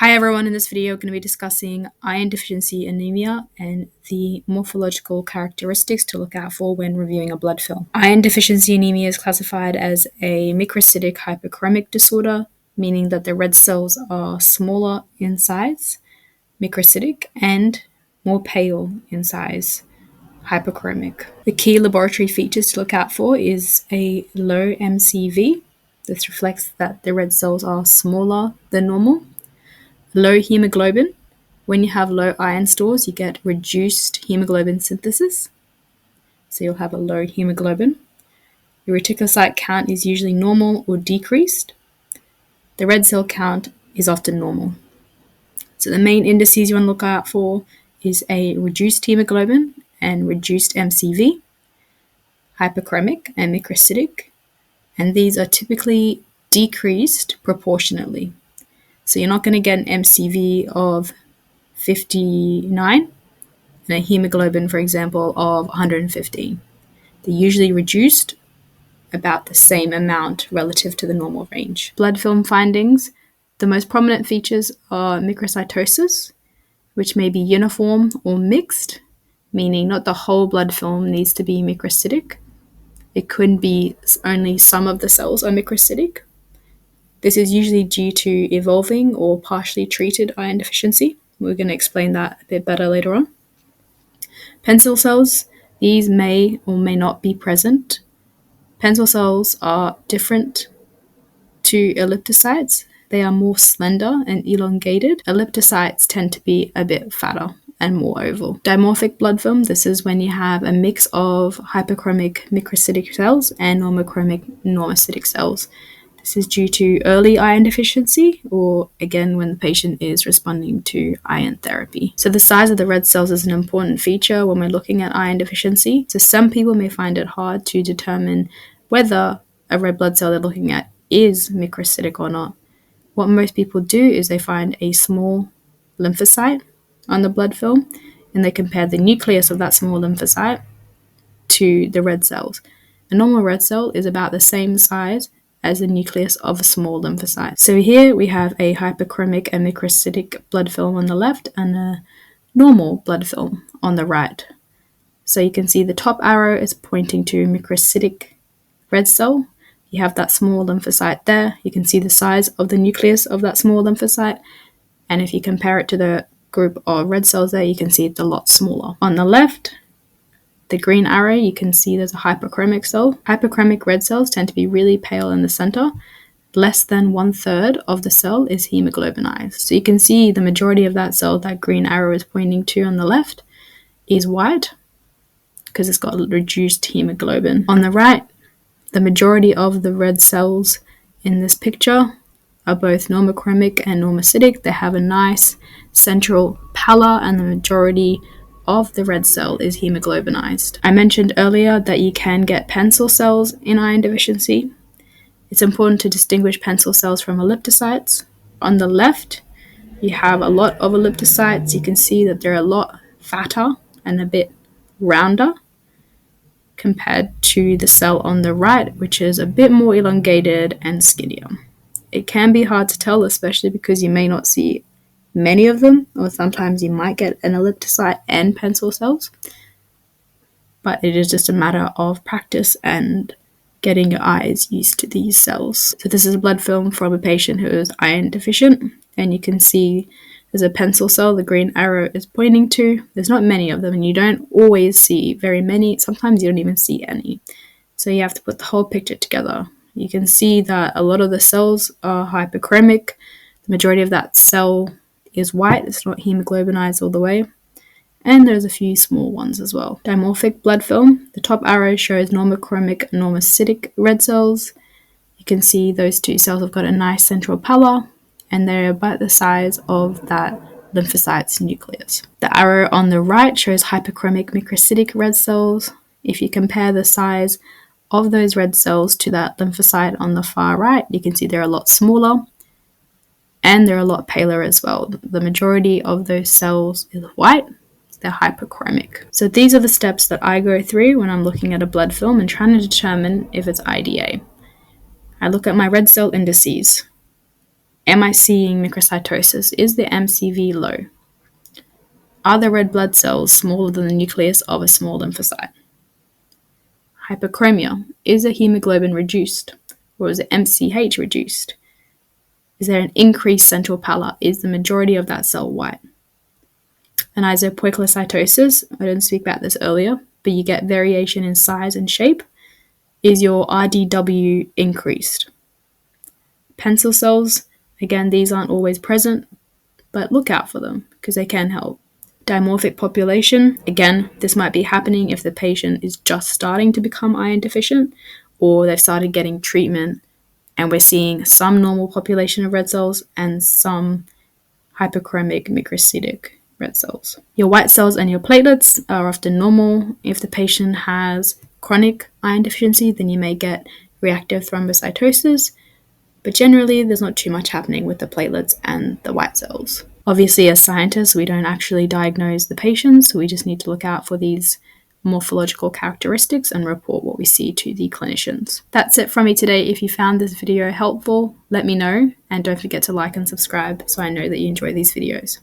Hi everyone, in this video I'm going to be discussing iron deficiency anemia and the morphological characteristics to look out for when reviewing a blood film. Iron deficiency anemia is classified as a microcytic hypochromic disorder, meaning that the red cells are smaller in size, microcytic, and more pale in size, hypochromic. The key laboratory features to look out for is a low MCV. This reflects that the red cells are smaller than normal. Low hemoglobin. When you have low iron stores, you get reduced hemoglobin synthesis. So you'll have a low hemoglobin. Your reticulocyte count is usually normal or decreased. The red cell count is often normal. So the main indices you want to look out for is a reduced hemoglobin and reduced MCV, hypochromic and microcytic, and these are typically decreased proportionately. So you're not going to get an MCV of 59 and a hemoglobin, for example, of 115. They're usually reduced about the same amount relative to the normal range. Blood film findings. The most prominent features are microcytosis, which may be uniform or mixed, meaning not the whole blood film needs to be microcytic. It could be only some of the cells are microcytic. This is usually due to evolving or partially treated iron deficiency. We're going to explain that a bit better later on. Pencil cells, these may or may not be present. Pencil cells are different to elliptocytes. They are more slender and elongated. Elliptocytes tend to be a bit fatter and more oval. Dimorphic blood film, this is when you have a mix of hypochromic microcytic cells and normochromic normocytic cells. This is due to early iron deficiency or, again, when the patient is responding to iron therapy. So the size of the red cells is an important feature when we're looking at iron deficiency. So some people may find it hard to determine whether a red blood cell they're looking at is microcytic or not. What most people do is they find a small lymphocyte on the blood film and they compare the nucleus of that small lymphocyte to the red cells. A normal red cell is about the same size as the nucleus of a small lymphocyte. So here we have a hypochromic and microcytic blood film on the left and a normal blood film on the right. So you can see the top arrow is pointing to microcytic red cell. You have that small lymphocyte there. You can see the size of the nucleus of that small lymphocyte. And if you compare it to the group of red cells there, you can see it's a lot smaller. On the left, the green arrow, you can see there's a hypochromic cell. Hypochromic red cells tend to be really pale in the center. Less than 1/3 of the cell is hemoglobinized. So you can see the majority of that cell that green arrow is pointing to on the left is white because it's got reduced hemoglobin. On the right, the majority of the red cells in this picture are both normochromic and normocytic. They have a nice central pallor and the majority of the red cell is hemoglobinized. I mentioned earlier that you can get pencil cells in iron deficiency. It's important to distinguish pencil cells from elliptocytes. On the left, you have a lot of elliptocytes. You can see that they're a lot fatter and a bit rounder compared to the cell on the right, which is a bit more elongated and skinnier. It can be hard to tell, especially because you may not see many of them, or sometimes you might get an elliptocyte and pencil cells, but it is just a matter of practice and getting your eyes used to these cells. So this is a blood film from a patient who is iron deficient, and you can see there's a pencil cell the green arrow is pointing to. There's not many of them, and you don't always see very many. Sometimes you don't even see any. So you have to put the whole picture together. You can see that a lot of the cells are hypochromic. The majority of that cell is white, it's not hemoglobinized all the way, and there's a few small ones as well. Dimorphic blood film, the top arrow shows normochromic normocytic red cells. You can see those two cells have got a nice central pallor and they're about the size of that lymphocyte's nucleus. The arrow on the right shows hypochromic microcytic red cells. If you compare the size of those red cells to that lymphocyte on the far right, you can see they're a lot smaller and they're a lot paler as well. The majority of those cells is white. They're hypochromic. So these are the steps that I go through when I'm looking at a blood film and trying to determine if it's IDA. I look at my red cell indices. Am I seeing microcytosis? Is the MCV low? Are the red blood cells smaller than the nucleus of a small lymphocyte? Hypochromia. Is the hemoglobin reduced? Or is the MCH reduced? Is there an increased central pallor? Is the majority of that cell white? Anisopoikilocytosis. I didn't speak about this earlier, but you get variation in size and shape. Is your RDW increased? Pencil cells. Again, these aren't always present, but look out for them because they can help. Dimorphic population. Again, this might be happening if the patient is just starting to become iron deficient or they've started getting treatment and we're seeing some normal population of red cells and some hyperchromic microcytic red cells. Your white cells and your platelets are often normal. If the patient has chronic iron deficiency, then you may get reactive thrombocytosis, but generally there's not too much happening with the platelets and the white cells. Obviously, as scientists, we don't actually diagnose the patients, so we just need to look out for these morphological characteristics and report what we see to the clinicians. That's it from me today. If you found this video helpful, let me know, and don't forget to like and subscribe so I know that you enjoy these videos.